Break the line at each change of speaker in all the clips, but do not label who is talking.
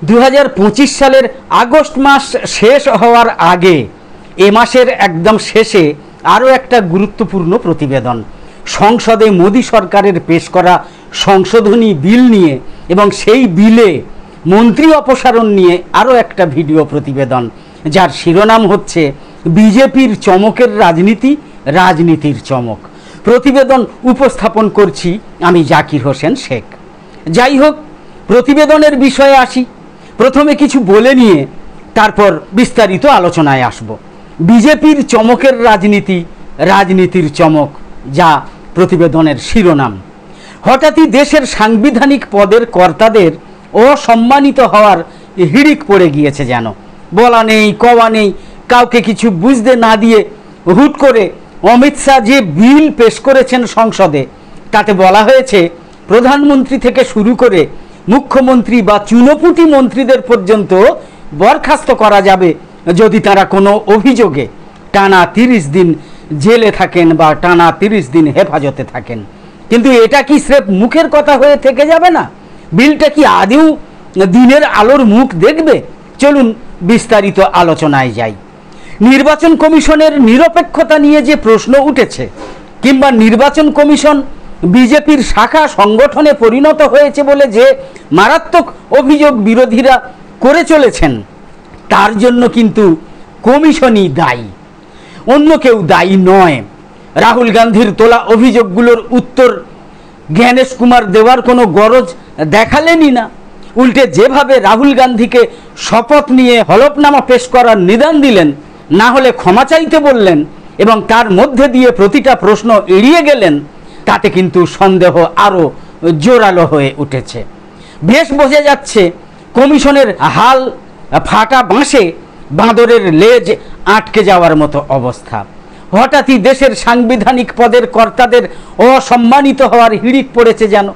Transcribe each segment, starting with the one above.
2025 সালের আগস্ট মাস শেষ হওয়ার আগে এ মাসের একদম শেষে আরও একটা গুরুত্বপূর্ণ প্রতিবেদন সংসদে মোদী সরকারের পেশ করা সংশোধনী বিল নিয়ে এবং সেই বিলে মন্ত্রী অপসারণ নিয়ে আরও একটা ভিডিও প্রতিবেদন, যার শিরোনাম হচ্ছে বিজেপির চমকের রাজনীতি, রাজনীতির চমক। প্রতিবেদন উপস্থাপন করছি আমি জাকির হোসেন শেখ। যাই হোক, প্রতিবেদনের বিষয়ে আসি। প্রথমে কিছু বলে নিয়ে তারপর বিস্তারিত আলোচনায় আসব। বিজেপির চমকের রাজনীতি, রাজনীতির চমক, যা প্রতিবেদনের শিরোনাম। হঠাৎই দেশের সাংবিধানিক পদের কর্তাদের অসম্মানিত হওয়ার হিড়িক পড়ে গিয়েছে যেন। বলা নেই, কওয়া নেই, কাউকে কিছু বুঝতে না দিয়ে হুট করে অমিত শাহ যে বিল পেশ করেছেন সংসদে, তাতে বলা হয়েছে প্রধানমন্ত্রী থেকে শুরু করে মুখ্যমন্ত্রী বা চুনোপুটি মন্ত্রীদের পর্যন্ত বরখাস্ত করা যাবে যদি তারা কোনো অভিযোগে টানা 30 দিন জেলে থাকেন বা টানা 30 দিন হেফাজতে থাকেন। কিন্তু এটা কি স্রেফ মুখের কথা হয়ে থেকে যাবে না? বিলটা কি আদৌ দিনের আলোর মুখ দেখবে? চলুন বিস্তারিত আলোচনায় যাই। নির্বাচন কমিশনের নিরপেক্ষতা নিয়ে যে প্রশ্ন উঠেছে, কিংবা নির্বাচন কমিশন বিজেপির শাখা সংগঠনে পরিণত হয়েছে বলে যে মারাত্মক অভিযোগ বিরোধীরা করে চলেছেন, তার জন্য কিন্তু কমিশনই দায়ী, অন্য কেউ দায়ী নয়। রাহুল গান্ধীর তোলা অভিযোগগুলোর উত্তর জ্ঞানেশ কুমার দেওয়ার কোনো গরজ দেখালেনই না। উল্টে যেভাবে রাহুল গান্ধীকে শপথ নিয়ে হলফনামা পেশ করার নিদান দিলেন, না হলে ক্ষমা চাইতে বললেন এবং তার মধ্যে দিয়ে প্রতিটা প্রশ্ন এড়িয়ে গেলেন, তাতে কিন্তু সন্দেহ আরও জোরালো হয়ে উঠেছে। বেশ বোঝা যাচ্ছে কমিশনের হাল ফাটা বাঁশে বাঁদরের লেজ আটকে যাওয়ার মতো অবস্থা। হঠাৎই দেশের সাংবিধানিক পদের কর্তাদের অসম্মানিত হওয়ার হিড়িক পড়েছে যেন।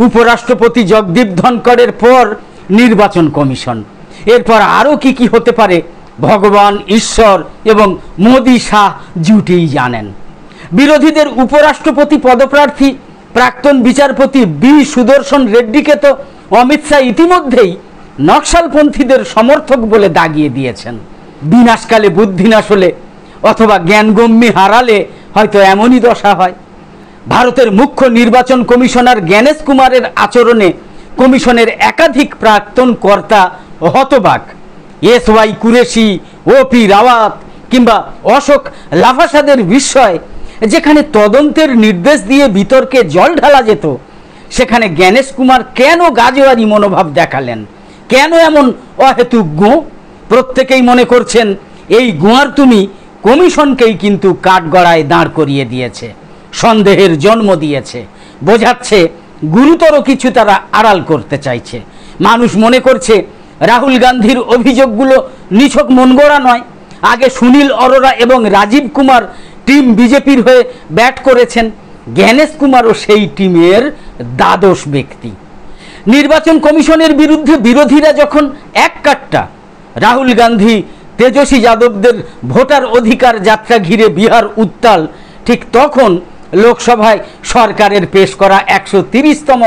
উপরাষ্ট্রপতি জগদীপ ধনকড়ের পর নির্বাচন কমিশন, এরপর আরও কি হতে পারে ভগবান, ঈশ্বর এবং মোদী শাহ জুটেই জানেন। বিরোধীদের উপরাষ্ট্রপতি পদপ্রার্থী প্রাক্তন বিচারপতি বি সুদর্শন রেড্ডিকে তো অমিত শাহ ইতিমধ্যেই নকশালপন্থীদের সমর্থক বলে দাগিয়ে দিয়েছেন। বিনাশকালে বুদ্ধিনাশ হলে অথবা জ্ঞানগম্যি হারালে হয়তো এমনই দশা হয়। ভারতের মুখ্য নির্বাচন কমিশনার জ্ঞানেশ কুমারের আচরণে কমিশনের একাধিক প্রাক্তন কর্তা হতবাক। এসওয়াই কুরেশি, ওপি রাওয়াত কিংবা অশোক লাভাসাদের বিস্ময়। যেখানে তদন্তের নির্দেশ দিয়ে বিতর্কে জল ঢালা যেত, সেখানে জ্ঞানেশ কুমার কেন গাজোয়ারি মনোভাব দেখালেন? কেন এমন অহেতুক গোঁ? প্রত্যেকেই মনে করছেন এই গোঁয়ার তুমি কমিশনকেই কিন্তু কাঠগড়ায় দাঁড় করিয়ে দিয়েছে, সন্দেহের জন্ম দিয়েছে। বোঝাচ্ছে গুরুতর কিছু তারা আড়াল করতে চাইছে। মানুষ মনে করছে রাহুল গান্ধীর অভিযোগগুলো নিছক মনগড়া নয়। আগে সুনীল অরোরা এবং রাজীব কুমার টিম বিজেপির হয়ে ব্যাট করেছেন, জ্ঞানেশ কুমারও সেই টিমের দ্বাদশ ব্যক্তি। নির্বাচন কমিশনের বিরুদ্ধে বিরোধীরা যখন এক কাট্টা, রাহুল গান্ধী, তেজস্বী যাদবদের ভোটার অধিকার যাত্রা ঘিরে বিহার উত্তাল, ঠিক তখন লোকসভায় সরকারের পেশ করা 130তম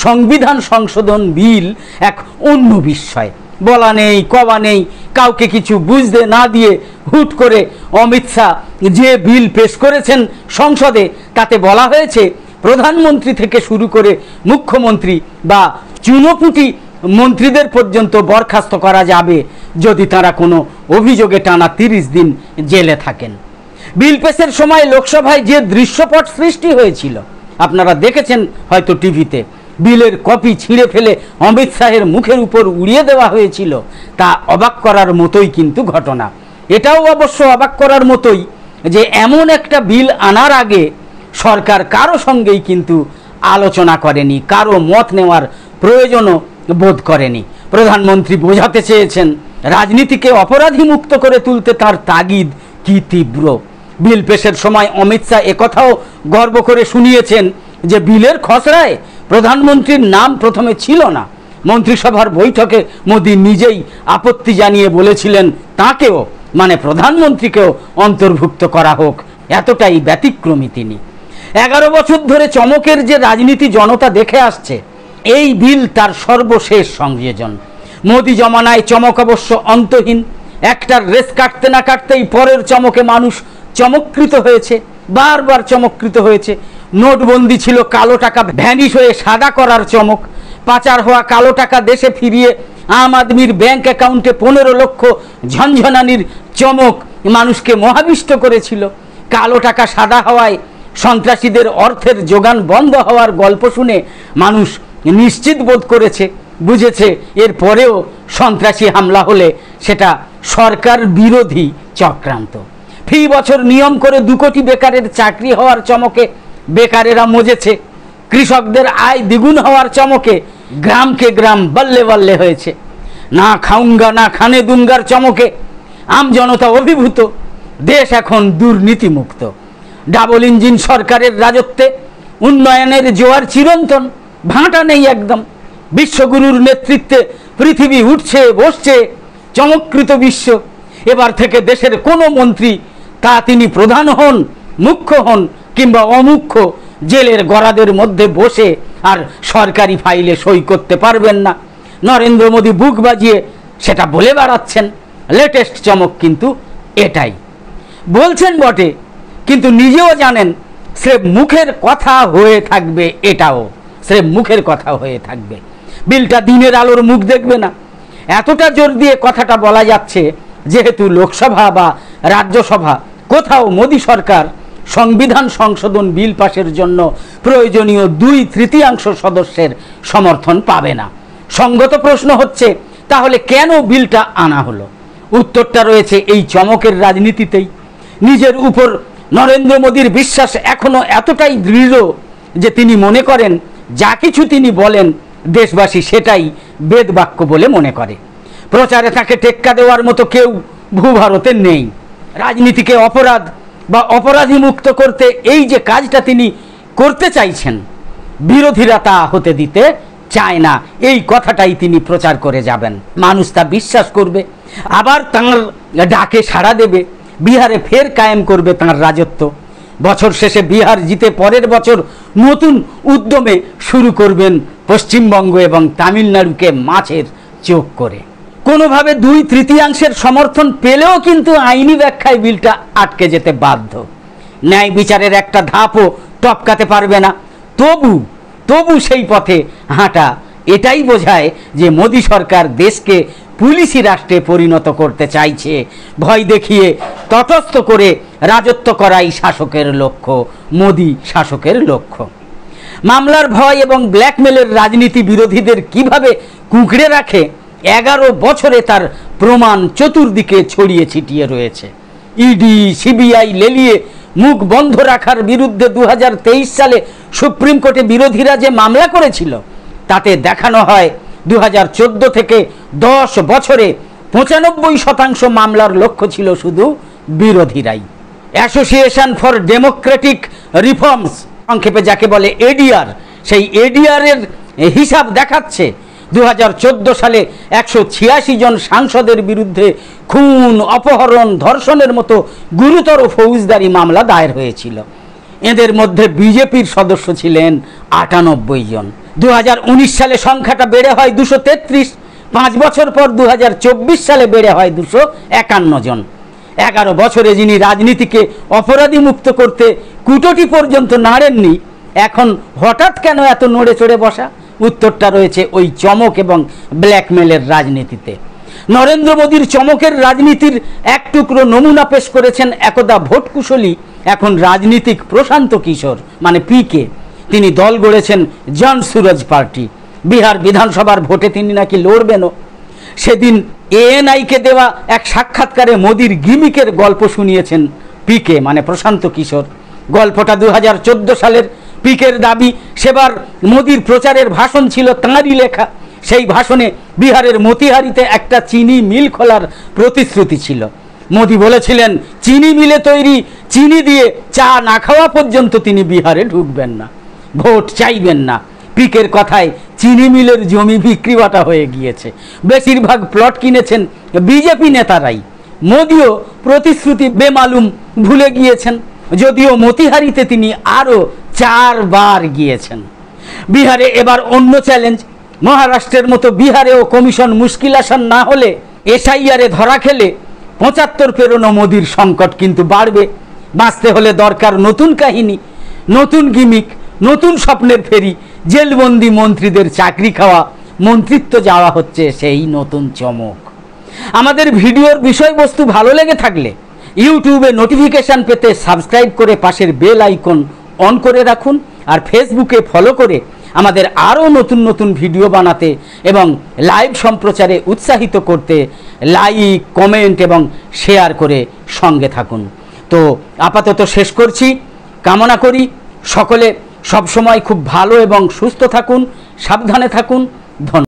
সংবিধান সংশোধন বিল এক অন্য বিস্ময়। বলা নেই, কওয়া নেই, কাউকে কিছু বুঝতে না দিয়ে হুট করে অমিত শাহ যে বিল পেশ করেছেন সংসদে, তাতে বলা হয়েছে প্রধানমন্ত্রী থেকে শুরু করে মুখ্যমন্ত্রী বা চুনোপুটি মন্ত্রীদের পর্যন্ত বরখাস্ত করা যাবে যদি তারা কোনো অভিযোগে টানা 30 দিন জেলে থাকেন। বিল পেশের সময় লোকসভায় যে দৃশ্যপট সৃষ্টি হয়েছিল আপনারা দেখেছেন হয়তো টিভিতে। বিলের কপি ছিঁড়ে ফেলে অমিত শাহের মুখের উপর উড়িয়ে দেওয়া হয়েছিল, তা অবাক করার মতোই কিন্তু ঘটনা। এটাও অবশ্য অবাক করার মতোই যে এমন একটা বিল আনার আগে সরকার কারো সঙ্গেই কিন্তু আলোচনা করেনি, কারো মত নেওয়ার প্রয়োজনও বোধ করেনি। প্রধানমন্ত্রী বোঝাতে চেয়েছেন রাজনীতিকে অপরাধী মুক্ত করে তুলতে তার তাগিদ কি তীব্র। বিল পেশের সময় অমিত শাহ একথাও গর্ব করে শুনিয়েছেন যে বিলের খসড়ায় প্রধানমন্ত্রীর নাম প্রথমে ছিল না। মন্ত্রিসভার বৈঠকে মোদী নিজেই আপত্তি জানিয়ে বলেছিলেন তাকেও, মানে প্রধানমন্ত্রীকেও অন্তর্ভুক্ত করা হোক। এতটাই ব্যতিক্রমী তিনি। 11 বছর ধরে চমকের যে রাজনীতি জনতা দেখে আসছে, এই বিল তার সর্বশেষ সংযোজন। মোদি জমানায় চমক অবশ্য অন্তহীন। একটার রেস কাটতে না কাটতেই পরের চমকে মানুষ চমৎকৃত হয়েছে, বারবার চমৎকৃত হয়েছে। নোটবন্দি ছিল কালো টাকা ভ্যানিশ হয়ে সাদা করার চমক। পাচার হওয়া কালো টাকা দেশে ফিরিয়ে আম আদমির ব্যাংক অ্যাকাউন্টে 15 লক্ষ ঝনঝনানির চমক মানুষকে মহাবিষ্ট করেছিল। কালো টাকা সাদা হওয়ায় সন্ত্রাসীদের অর্থের যোগান বন্ধ হওয়ার গল্প শুনে মানুষ নিশ্চিত বোধ করেছে, বুঝেছে এর পরেও সন্ত্রাসী হামলা হলে সেটা সরকার বিরোধী চক্রান্ত। ফি বছর নিয়ম করে 2 কোটি বেকারের চাকরি হওয়ার চমকে বেকারেরা মজেছে। কৃষকদের আয় দ্বিগুণ হওয়ার চমকে গ্রামকে গ্রাম বল্লে বল্লে হয়েছে। না খাউঙ্গা না খানে দুঙ্গার চমকে আম জনতা অভিভূত। দেশ এখন দুর্নীতিমুক্ত। ডাবল ইঞ্জিন সরকারের রাজত্বে উন্নয়নের জোয়ার চিরন্তন, ভাঁটা নেই একদম। বিশ্বগুরুর নেতৃত্বে পৃথিবী উঠছে বসছে, চমৎকৃত বিশ্ব। এবার থেকে দেশের কোনো মন্ত্রী, তা তিনি প্রধান হন, মুখ্য হন কিংবা অমুখ্য, জেলের গরাদের মধ্যে বসে আর সরকারি ফাইলে সই করতে পারবেন না। নরেন্দ্র মোদী বুক বাজিয়ে সেটা বলে বেড়াচ্ছেন। লেটেস্ট চমক কিন্তু এটাই। বলছেন বটে, কিন্তু নিজেও জানেন স্রেফ মুখের কথা হয়ে থাকবে। এটাও স্রেফ মুখের কথা হয়ে থাকবে। বিলটা দিনের আলোর মুখ দেখবে না। এতটা জোর দিয়ে কথাটা বলা যাচ্ছে যেহেতু লোকসভা বা রাজ্যসভা কোথাও মোদী সরকার সংবিধান সংশোধন বিল পাশের জন্য প্রয়োজনীয় 2/3 সদস্যের সমর্থন পাবে না। সঙ্গত প্রশ্ন হচ্ছে, তাহলে কেন বিলটা আনা হলো? উত্তরটা রয়েছে এই চমকের রাজনীতিতেই। নিজের উপর নরেন্দ্র মোদীর বিশ্বাস এখনো এতটাই দৃঢ় যে তিনি মনে করেন যা কিছু তিনি বলেন দেশবাসী সেটাই বেদবাক্য বলে মনে করে। প্রচারে তাকে টেক্কা দেওয়ার মতো কেউ ভূভারতে নেই। রাজনীতিকে অপরাধ বা অপরাধী মুক্ত করতে এই যে কাজটা তিনি করতে চাইছেন, বিরোধীরা তা হতে দিতে চায় না। এই কথাটাই তিনি প্রচার করে যাবেন। মানুষ তা বিশ্বাস করবে, আবার তাঁর ডাকে সাড়া দেবে। বিহারে ফের কায়েম করবে তাঁর রাজত্ব। বছর শেষে বিহার জিতে পরের বছর নতুন উদ্যমে শুরু করবেন পশ্চিমবঙ্গ এবং তামিলনাড়ুকে মাছের চোখ করে। কোনোভাবে 2/3 সমর্থন পেলেও কিন্তু আইনি ব্যাখ্যায় বিলটা আটকে যেতে বাধ্য। ন্যায় বিচারের একটা ধাপও টপকাতে পারবে না। তবু সেই পথে হাঁটা এটাই বোঝায় যে মোদী সরকার দেশকে পুলিশি রাষ্ট্রে পরিণত করতে চাইছে। ভয় দেখিয়ে তটস্থ করে রাজত্ব করাই শাসকের লক্ষ্য, মোদী শাসকের লক্ষ্য। মামলার ভয় এবং ব্ল্যাকমেলের রাজনীতি বিরোধীদের কিভাবে কুঁকড়ে রাখে 11 বছরে তার প্রমাণ চতুর্দিকে ছড়িয়ে ছিটিয়ে রয়েছে। ইডি সিবিআই লেলিয়ে মুখ বন্ধ রাখার বিরুদ্ধে 2023 সালে সুপ্রিম কোর্টে বিরোধীরা যে মামলা করেছিল তাতে দেখানো হয় 2014 থেকে 10 বছরে 95% মামলার লক্ষ্য ছিল শুধু বিরোধীরাই। অ্যাসোসিয়েশন ফর ডেমোক্রেটিক রিফর্মস, সংক্ষেপে যাকে বলে এডিআর, সেই এডিআর এর হিসাব দেখাচ্ছে 2014 সালে 186 জন সাংসদের বিরুদ্ধে খুন, অপহরণ, ধর্ষণের মতো গুরুতর ফৌজদারি মামলা দায়ের হয়েছিল। এদের মধ্যে বিজেপির সদস্য ছিলেন 98 জন। 2019 সালে সংখ্যাটা বেড়ে হয় 233। 5 বছর পর 2024 সালে বেড়ে হয় 251 জন। 11 বছরে যিনি রাজনীতিকে অপরাধী মুক্ত করতে কুটোটি পর্যন্ত নাড়েননি, এখন হঠাৎ কেন এত নড়ে চড়ে বসা? উত্তরটা রয়েছে ওই চমক এবং ব্ল্যাকমেলের রাজনীতিতে। নরেন্দ্র মোদীর চমকের রাজনীতির এক টুকরো নমুনা পেশ করেছেন একদা ভোট কুশলী, এখন রাজনীতিক প্রশান্ত কিশোর মানে পিকে। তিনি দল গড়েছেন জন সুরজ পার্টি। বিহার বিধানসভার ভোটে তিনি নাকি লড়বেনও। সেদিন এএনআইকে দেওয়া এক সাক্ষাৎকারে মোদীর গিমিকের গল্প শুনিয়েছেন পিকে মানে প্রশান্ত কিশোর। গল্পটা 2014 সালের। পিকের দাবি সেবার মোদীর প্রচারের ভাষণ ছিল তাঁরই লেখা। সেই ভাষণে বিহারের মতিহারিতে একটা চিনি মিল খোলার প্রতিশ্রুতি ছিল। মোদী বলেছিলেন চিনি মিলে তৈরি চিনি দিয়ে চা না খাওয়া পর্যন্ত তিনি বিহারে ঢুকবেন না, ভোট চাইবেন না। পিকের কথায় চিনি মিলের জমি বিক্রি বাটা হয়ে গিয়েছে। বেশিরভাগ প্লট কিনেছেন বিজেপি নেতারাই। মোদীও প্রতিশ্রুতি বেমালুম ভুলে গিয়েছেন, যদিও মতিহারিতে তিনি আরও 4 বার গিয়েছেন। বিহারে এবার অন্য চ্যালেঞ্জ। মহারাষ্ট্রের মতো বিহারেও কমিশন মুশকিল আসান না হলে এসআইআরে ধরা খেলে ৭৫ পেরোনো মোদির সংকট কিন্তু বাড়বে। বাঁচতে হলে দরকার নতুন কাহিনী, নতুন গিমিক, নতুন স্বপ্নের ফেরি, জেলবন্দি মন্ত্রীদের চাকরি খাওয়া, মন্ত্রিত্ব যাওয়া হচ্ছে সেই নতুন চমক। আমাদের ভিডিওর বিষয়বস্তু ভালো লেগে থাকলে ইউটিউবে নোটিফিকেশান পেতে সাবস্ক্রাইব করে পাশের বেল আইকন অন করে রাখুন, আর ফেসবুকে ফলো করে আমাদের আরও নতুন নতুন ভিডিও বানাতে এবং লাইভ সম্প্রচারে উৎসাহিত করতে লাইক, কমেন্ট এবং শেয়ার করে সঙ্গে থাকুন। তো আপাতত শেষ করছি। কামনা করি সকলে সবসময় খুব ভালো এবং সুস্থ থাকুন, সাবধানে থাকুন। ধন্যবাদ।